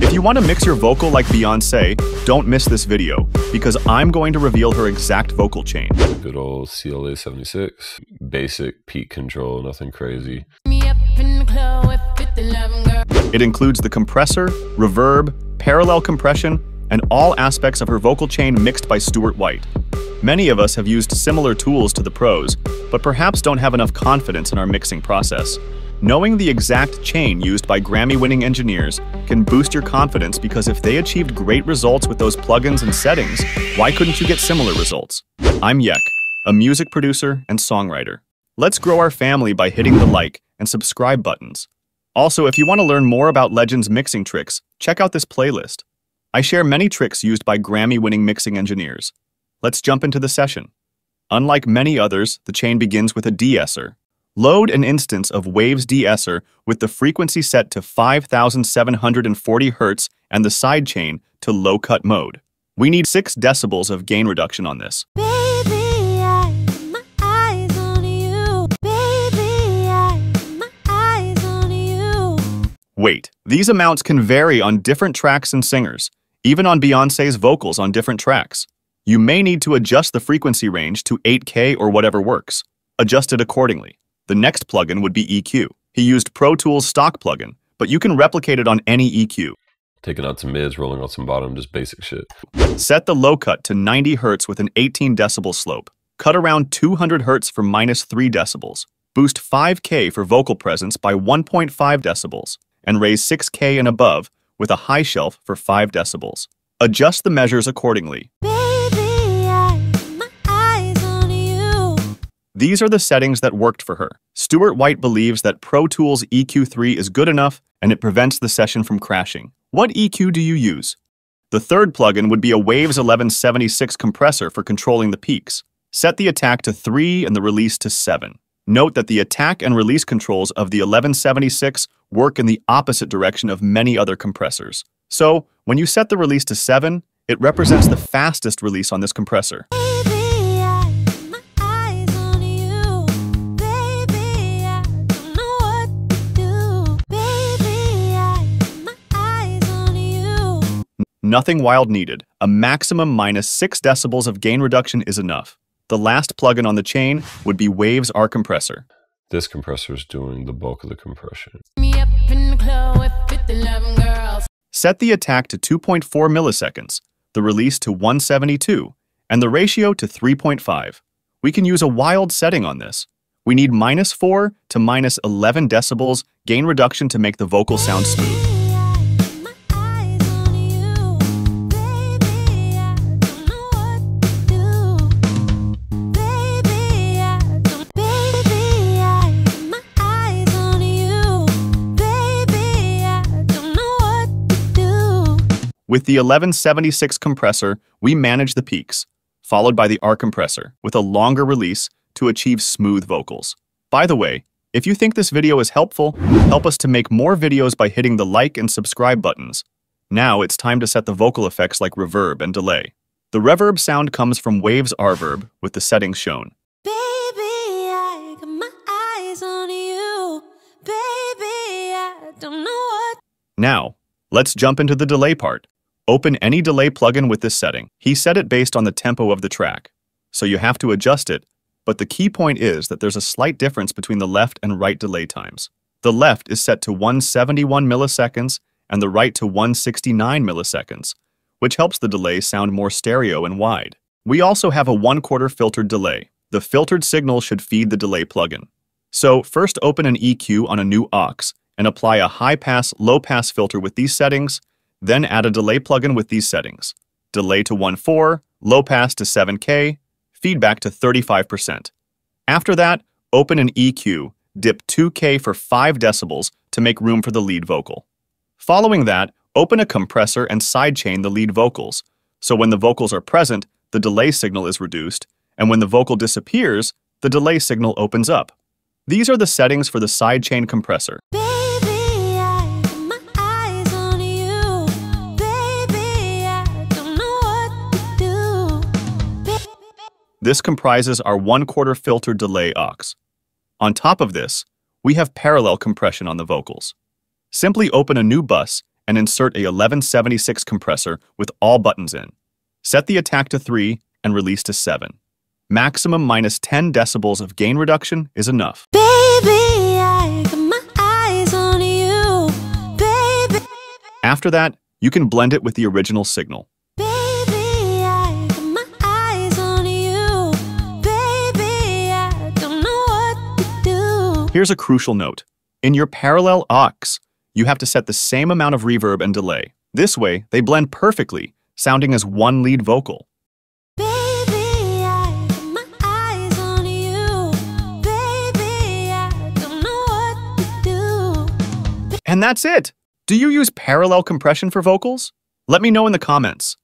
If you want to mix your vocal like Beyoncé, don't miss this video, because I'm going to reveal her exact vocal chain. Good old CLA 76. Basic peak control, nothing crazy. It includes the compressor, reverb, parallel compression, and all aspects of her vocal chain mixed by Stuart White. Many of us have used similar tools to the pros, but perhaps don't have enough confidence in our mixing process. Knowing the exact chain used by Grammy-winning engineers can boost your confidence, because if they achieved great results with those plugins and settings, why couldn't you get similar results? I'm Yek, a music producer and songwriter. Let's grow our family by hitting the like and subscribe buttons. Also, if you want to learn more about Legend's mixing tricks, check out this playlist. I share many tricks used by Grammy-winning mixing engineers. Let's jump into the session. Unlike many others, the chain begins with a de-esser. Load an instance of Waves De-esser with the frequency set to 5,740 Hz and the sidechain to low-cut mode. We need 6 decibels of gain reduction on this. Baby, my eyes on you. Baby, my eyes on you. Wait, these amounts can vary on different tracks and singers, even on Beyoncé's vocals on different tracks. You may need to adjust the frequency range to 8K or whatever works. Adjust it accordingly. The next plugin would be EQ. He used Pro Tools stock plugin, but you can replicate it on any EQ. Taking out some mids, rolling out some bottom, just basic shit. Set the low cut to 90 Hz with an 18 decibel slope. Cut around 200 Hz for -3 decibels. Boost 5K for vocal presence by 1.5 decibels, and raise 6K and above with a high shelf for 5 decibels. Adjust the measures accordingly. These are the settings that worked for her. Stuart White believes that Pro Tools EQ3 is good enough and it prevents the session from crashing. What EQ do you use? The third plugin would be a Waves 1176 compressor for controlling the peaks. Set the attack to 3 and the release to 7. Note that the attack and release controls of the 1176 work in the opposite direction of many other compressors. So, when you set the release to 7, it represents the fastest release on this compressor. Nothing wild needed. A maximum -6 decibels of gain reduction is enough. The last plugin on the chain would be Waves Rcompressor. This compressor is doing the bulk of the compression. Set the attack to 2.4 milliseconds, the release to 172, and the ratio to 3.5. We can use a wild setting on this. We need -4 to -11 decibels gain reduction to make the vocal sound smooth. With the 1176 compressor, we manage the peaks, followed by the Rcompressor with a longer release to achieve smooth vocals. By the way, if you think this video is helpful, help us to make more videos by hitting the like and subscribe buttons. Now it's time to set the vocal effects like reverb and delay. The reverb sound comes from Waves Rverb with the settings shown. Baby, I got my eyes on you. Baby, I don't know what. Now, let's jump into the delay part. Open any delay plugin with this setting. He set it based on the tempo of the track, so you have to adjust it, but the key point is that there's a slight difference between the left and right delay times. The left is set to 171 milliseconds and the right to 169 milliseconds, which helps the delay sound more stereo and wide. We also have a 1/4 filtered delay. The filtered signal should feed the delay plugin. So first open an EQ on a new aux and apply a high-pass, low-pass filter with these settings, then add a delay plugin with these settings. Delay to 1.4, low pass to 7K, feedback to 35%. After that, open an EQ, dip 2K for 5 decibels to make room for the lead vocal. Following that, open a compressor and sidechain the lead vocals, so when the vocals are present, the delay signal is reduced, and when the vocal disappears, the delay signal opens up. These are the settings for the sidechain compressor. This comprises our 1/4 filtered delay aux. On top of this, we have parallel compression on the vocals. Simply open a new bus and insert a 1176 compressor with all buttons in. Set the attack to 3 and release to 7. Maximum minus 10 decibels of gain reduction is enough. Baby, I got my eyes on you. Baby, After that, you can blend it with the original signal. baby, I got my eyes on you. Baby, I don't know what to do. Here's a crucial note. In your parallel aux, you have to set the same amount of reverb and delay. This way, they blend perfectly, sounding as one lead vocal. Baby, I got my eyes on you. Baby, I don't know what to do. And that's it! Do you use parallel compression for vocals? Let me know in the comments.